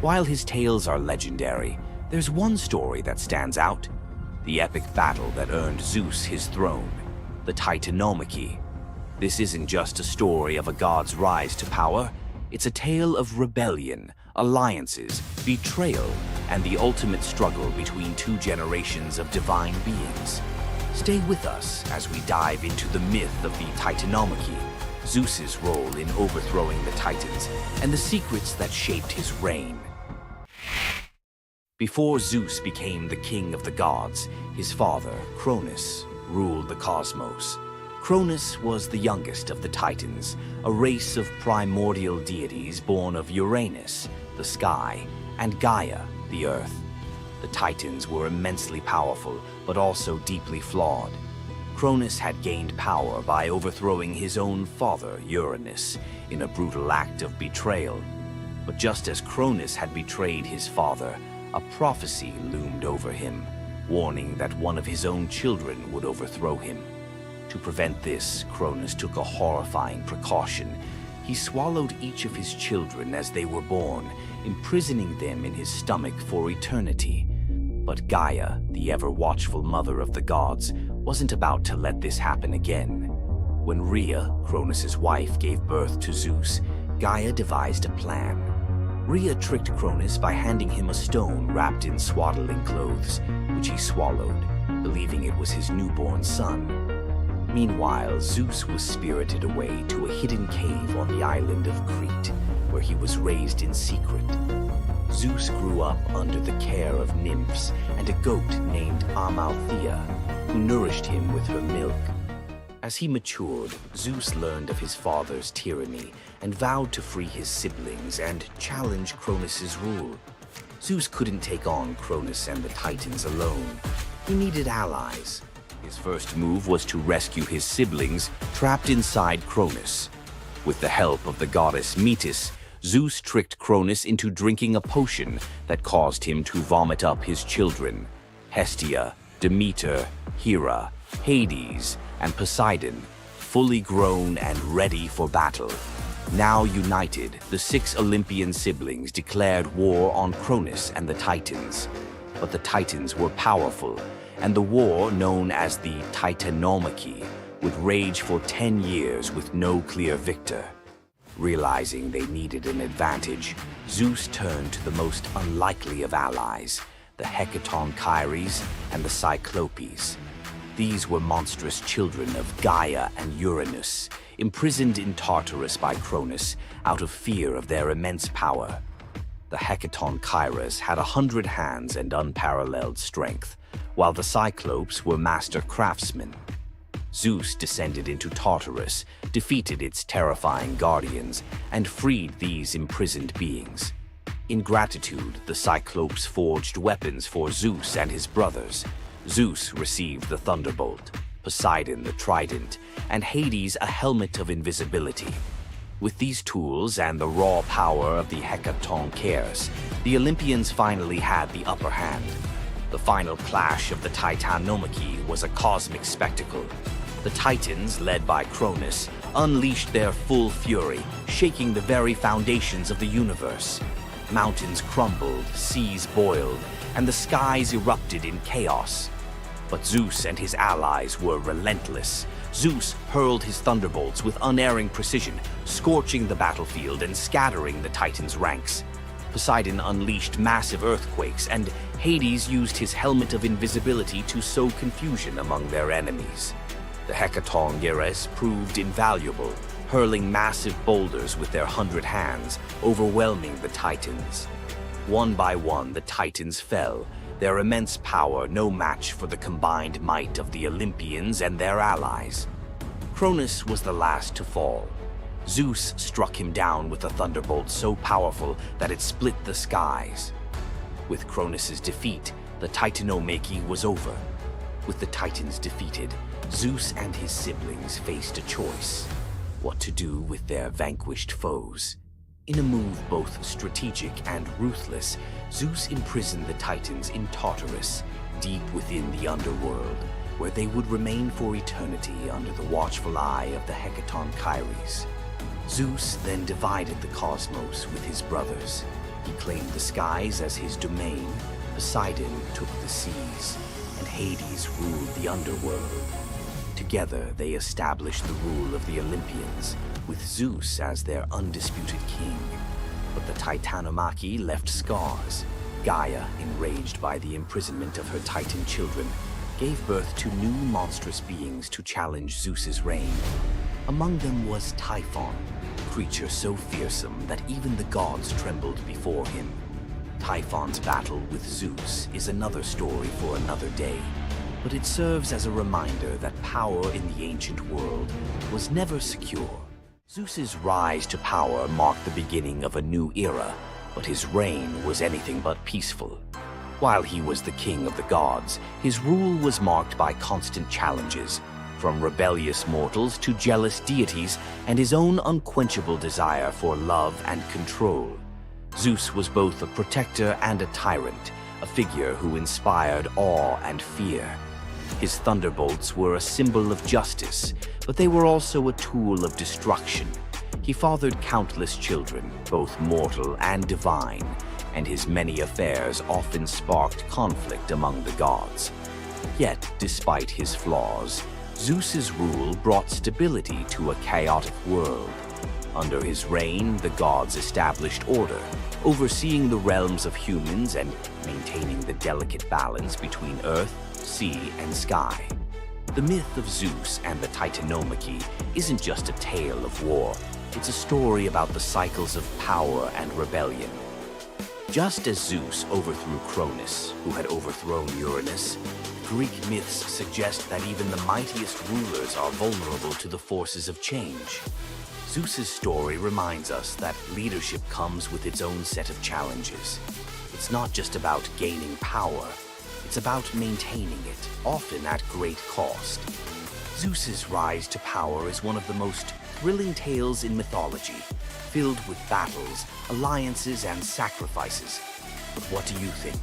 While his tales are legendary, there's one story that stands out: the epic battle that earned Zeus his throne, the Titanomachy. This isn't just a story of a god's rise to power, it's a tale of rebellion, alliances, betrayal, and the ultimate struggle between two generations of divine beings. Stay with us as we dive into the myth of the Titanomachy, Zeus's role in overthrowing the Titans, and the secrets that shaped his reign. Before Zeus became the king of the gods, his father, Cronus, ruled the cosmos. Cronus was the youngest of the Titans, a race of primordial deities born of Uranus, the sky, and Gaia, the earth. The Titans were immensely powerful, but also deeply flawed. Cronus had gained power by overthrowing his own father, Uranus, in a brutal act of betrayal. But just as Cronus had betrayed his father, a prophecy loomed over him, warning that one of his own children would overthrow him. To prevent this, Cronus took a horrifying precaution. He swallowed each of his children as they were born, imprisoning them in his stomach for eternity. But Gaia, the ever-watchful mother of the gods, wasn't about to let this happen again. When Rhea, Cronus's wife, gave birth to Zeus, Gaia devised a plan. Rhea tricked Cronus by handing him a stone wrapped in swaddling clothes, which he swallowed, believing it was his newborn son. Meanwhile, Zeus was spirited away to a hidden cave on the island of Crete, where he was raised in secret. Zeus grew up under the care of nymphs and a goat named Amalthea, who nourished him with her milk. As he matured, Zeus learned of his father's tyranny and vowed to free his siblings and challenge Cronus's rule. Zeus couldn't take on Cronus and the Titans alone. He needed allies. His first move was to rescue his siblings trapped inside Cronus. With the help of the goddess Metis, Zeus tricked Cronus into drinking a potion that caused him to vomit up his children. Hestia, Demeter, Hera, Hades, and Poseidon, fully grown and ready for battle. Now united, the 6 Olympian siblings declared war on Cronus and the Titans. But the Titans were powerful, and the war, known as the Titanomachy, would rage for 10 years with no clear victor. Realizing they needed an advantage, Zeus turned to the most unlikely of allies, the Hecatonchires and the Cyclopes. These were monstrous children of Gaia and Uranus, imprisoned in Tartarus by Cronus out of fear of their immense power. The Hecatonchires had 100 hands and unparalleled strength, while the Cyclopes were master craftsmen. Zeus descended into Tartarus, defeated its terrifying guardians, and freed these imprisoned beings. In gratitude, the Cyclopes forged weapons for Zeus and his brothers. Zeus received the thunderbolt, Poseidon the trident, and Hades a helmet of invisibility. With these tools and the raw power of the Hecatonchires, the Olympians finally had the upper hand. The final clash of the Titanomachy was a cosmic spectacle. The Titans, led by Cronus, unleashed their full fury, shaking the very foundations of the universe. Mountains crumbled, seas boiled, and the skies erupted in chaos. But Zeus and his allies were relentless. Zeus hurled his thunderbolts with unerring precision, scorching the battlefield and scattering the Titans' ranks. Poseidon unleashed massive earthquakes, and Hades used his helmet of invisibility to sow confusion among their enemies. The Hecatonchires proved invaluable, hurling massive boulders with their 100 hands, overwhelming the Titans. One by one, the Titans fell, their immense power no match for the combined might of the Olympians and their allies. Cronus was the last to fall. Zeus struck him down with a thunderbolt so powerful that it split the skies. With Cronus's defeat, the Titanomachy was over. With the Titans defeated, Zeus and his siblings faced a choice: what to do with their vanquished foes. In a move both strategic and ruthless, Zeus imprisoned the Titans in Tartarus, deep within the underworld, where they would remain for eternity under the watchful eye of the Hecatonchires. Zeus then divided the cosmos with his brothers. He claimed the skies as his domain, Poseidon took the seas, and Hades ruled the underworld. Together, they established the rule of the Olympians, with Zeus as their undisputed king. But the Titanomachy left scars. Gaia, enraged by the imprisonment of her Titan children, gave birth to new monstrous beings to challenge Zeus's reign. Among them was Typhon, a creature so fearsome that even the gods trembled before him. Typhon's battle with Zeus is another story for another day, but it serves as a reminder that power in the ancient world was never secure. Zeus's rise to power marked the beginning of a new era, but his reign was anything but peaceful. While he was the king of the gods, his rule was marked by constant challenges, from rebellious mortals to jealous deities and his own unquenchable desire for love and control. Zeus was both a protector and a tyrant, a figure who inspired awe and fear. His thunderbolts were a symbol of justice, but they were also a tool of destruction. He fathered countless children, both mortal and divine, and his many affairs often sparked conflict among the gods. Yet, despite his flaws, Zeus's rule brought stability to a chaotic world. Under his reign, the gods established order, overseeing the realms of humans and maintaining the delicate balance between earth, sea, and sky. The myth of Zeus and the Titanomachy isn't just a tale of war. It's a story about the cycles of power and rebellion. Just as Zeus overthrew Cronus, who had overthrown Uranus, Greek myths suggest that even the mightiest rulers are vulnerable to the forces of change. Zeus's story reminds us that leadership comes with its own set of challenges. It's not just about gaining power, it's about maintaining it, often at great cost. Zeus's rise to power is one of the most thrilling tales in mythology, filled with battles, alliances, and sacrifices. But what do you think?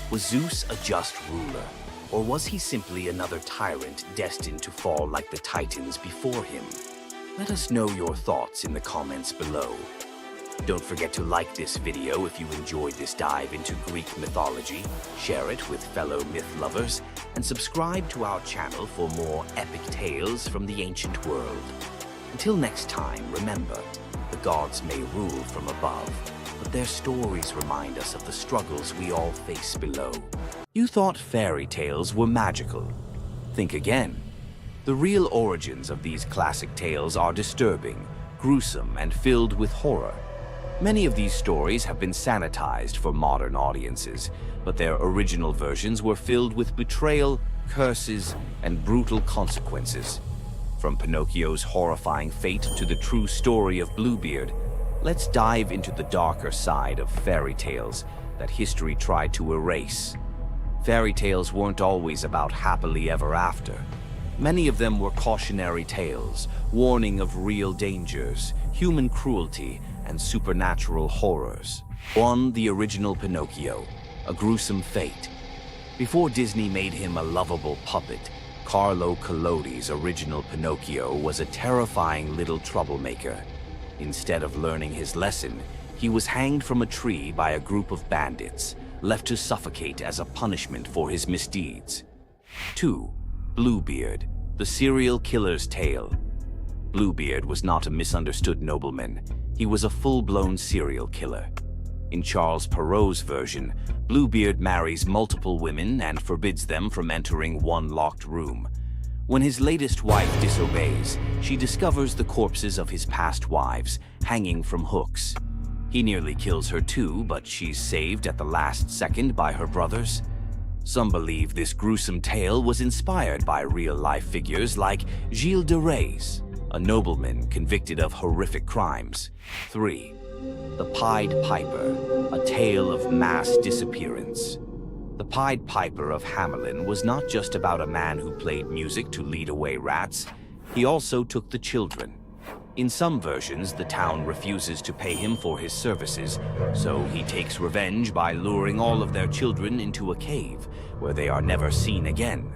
Was Zeus a just ruler, or was he simply another tyrant destined to fall like the Titans before him? Let us know your thoughts in the comments below. Don't forget to like this video if you enjoyed this dive into Greek mythology, share it with fellow myth lovers, and subscribe to our channel for more epic tales from the ancient world. Until next time, remember, the gods may rule from above, but their stories remind us of the struggles we all face below. You thought fairy tales were magical. Think again. The real origins of these classic tales are disturbing, gruesome, and filled with horror. Many of these stories have been sanitized for modern audiences, but their original versions were filled with betrayal, curses, and brutal consequences. From Pinocchio's horrifying fate to the true story of Bluebeard, let's dive into the darker side of fairy tales that history tried to erase. Fairy tales weren't always about happily ever after. Many of them were cautionary tales, warning of real dangers, human cruelty, and supernatural horrors. One, the original Pinocchio, a gruesome fate. Before Disney made him a lovable puppet, Carlo Collodi's original Pinocchio was a terrifying little troublemaker. Instead of learning his lesson, he was hanged from a tree by a group of bandits, left to suffocate as a punishment for his misdeeds. 2. Bluebeard, the serial killer's tale. Bluebeard was not a misunderstood nobleman. He was a full-blown serial killer. In Charles Perrault's version, Bluebeard marries multiple women and forbids them from entering one locked room. When his latest wife disobeys, she discovers the corpses of his past wives hanging from hooks. He nearly kills her too, but she's saved at the last second by her brothers. Some believe this gruesome tale was inspired by real-life figures like Gilles de Rais, a nobleman convicted of horrific crimes. 3. The Pied Piper, a tale of mass disappearance. The Pied Piper of Hamelin was not just about a man who played music to lead away rats. He also took the children. In some versions, the town refuses to pay him for his services, so he takes revenge by luring all of their children into a cave, where they are never seen again.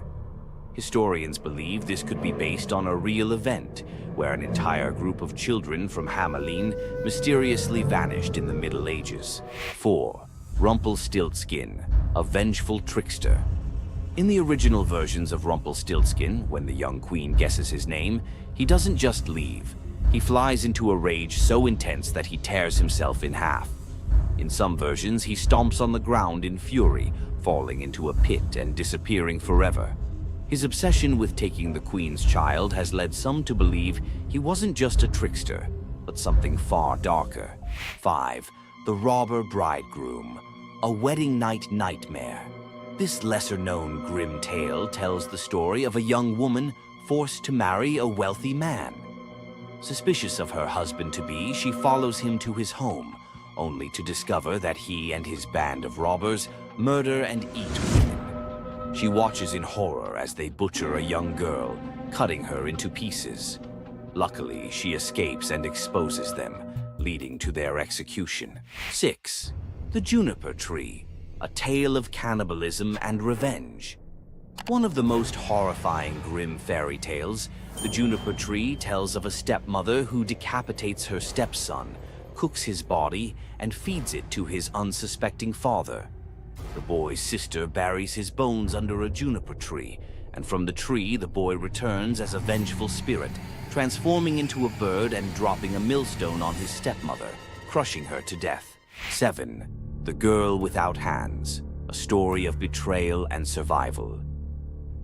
Historians believe this could be based on a real event, where an entire group of children from Hamelin mysteriously vanished in the Middle Ages. 4. Rumpelstiltskin, a vengeful trickster. In the original versions of Rumpelstiltskin, when the young queen guesses his name, he doesn't just leave. He flies into a rage so intense that he tears himself in half. In some versions, he stomps on the ground in fury, falling into a pit and disappearing forever. His obsession with taking the queen's child has led some to believe he wasn't just a trickster, but something far darker. 5. The Robber Bridegroom, a wedding night nightmare. This lesser-known grim tale tells the story of a young woman forced to marry a wealthy man. Suspicious of her husband-to-be, she follows him to his home, only to discover that he and his band of robbers murder and eat women. She watches in horror as they butcher a young girl, cutting her into pieces. Luckily, she escapes and exposes them, leading to their execution. 6. The Juniper Tree, a tale of cannibalism and revenge. One of the most horrifying grim fairy tales, The Juniper Tree tells of a stepmother who decapitates her stepson, cooks his body, and feeds it to his unsuspecting father. The boy's sister buries his bones under a juniper tree, and from the tree the boy returns as a vengeful spirit, transforming into a bird and dropping a millstone on his stepmother, crushing her to death. 7. The Girl Without Hands, a story of betrayal and survival.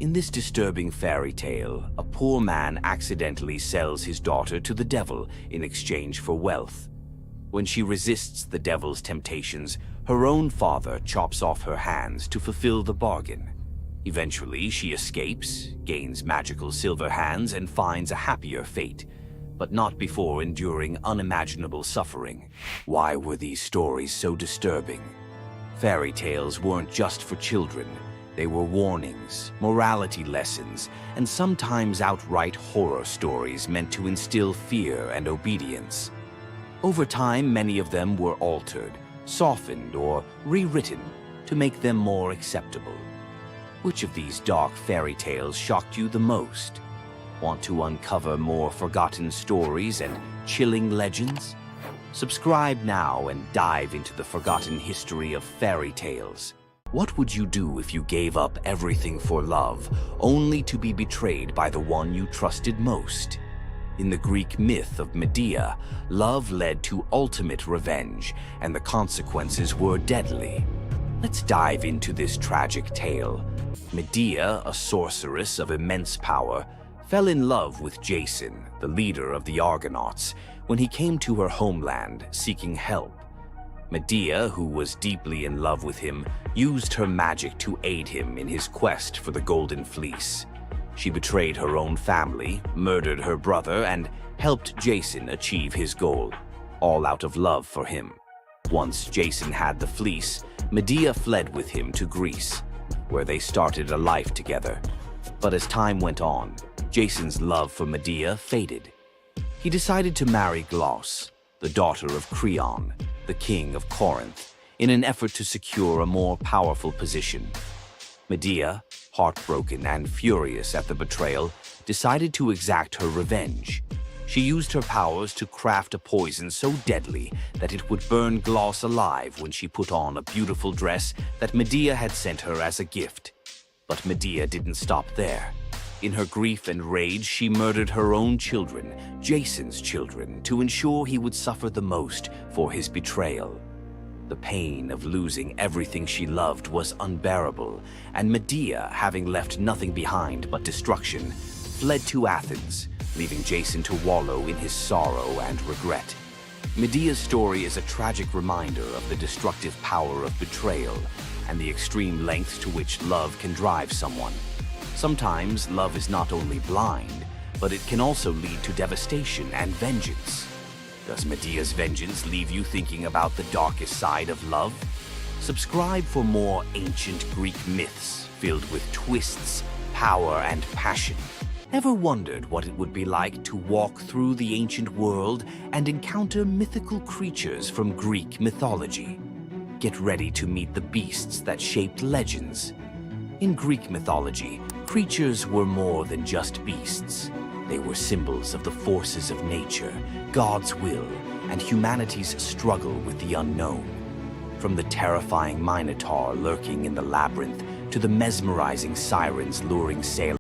In this disturbing fairy tale, a poor man accidentally sells his daughter to the devil in exchange for wealth. When she resists the devil's temptations, her own father chops off her hands to fulfill the bargain. Eventually, she escapes, gains magical silver hands, and finds a happier fate, but not before enduring unimaginable suffering. Why were these stories so disturbing? Fairy tales weren't just for children. They were warnings, morality lessons, and sometimes outright horror stories meant to instill fear and obedience. Over time, many of them were altered, softened, or rewritten to make them more acceptable. Which of these dark fairy tales shocked you the most? Want to uncover more forgotten stories and chilling legends? Subscribe now and dive into the forgotten history of fairy tales. What would you do if you gave up everything for love, only to be betrayed by the one you trusted most? In the Greek myth of Medea, love led to ultimate revenge, and the consequences were deadly. Let's dive into this tragic tale. Medea, a sorceress of immense power, fell in love with Jason, the leader of the Argonauts, when he came to her homeland seeking help. Medea, who was deeply in love with him, used her magic to aid him in his quest for the Golden Fleece. She betrayed her own family, murdered her brother, and helped Jason achieve his goal, all out of love for him. Once Jason had the fleece, Medea fled with him to Greece, where they started a life together. But as time went on, Jason's love for Medea faded. He decided to marry Glauce, the daughter of Creon, the king of Corinth, in an effort to secure a more powerful position. Medea, heartbroken and furious at the betrayal, decided to exact her revenge. She used her powers to craft a poison so deadly that it would burn Glauce alive when she put on a beautiful dress that Medea had sent her as a gift. But Medea didn't stop there. In her grief and rage, she murdered her own children, Jason's children, to ensure he would suffer the most for his betrayal. The pain of losing everything she loved was unbearable, and Medea, having left nothing behind but destruction, fled to Athens, leaving Jason to wallow in his sorrow and regret. Medea's story is a tragic reminder of the destructive power of betrayal and the extreme lengths to which love can drive someone. Sometimes love is not only blind, but it can also lead to devastation and vengeance. Does Medea's vengeance leave you thinking about the darkest side of love? Subscribe for more ancient Greek myths filled with twists, power, and passion. Ever wondered what it would be like to walk through the ancient world and encounter mythical creatures from Greek mythology? Get ready to meet the beasts that shaped legends. In Greek mythology, creatures were more than just beasts. They were symbols of the forces of nature, God's will, and humanity's struggle with the unknown. From the terrifying Minotaur lurking in the labyrinth to the mesmerizing sirens luring sailors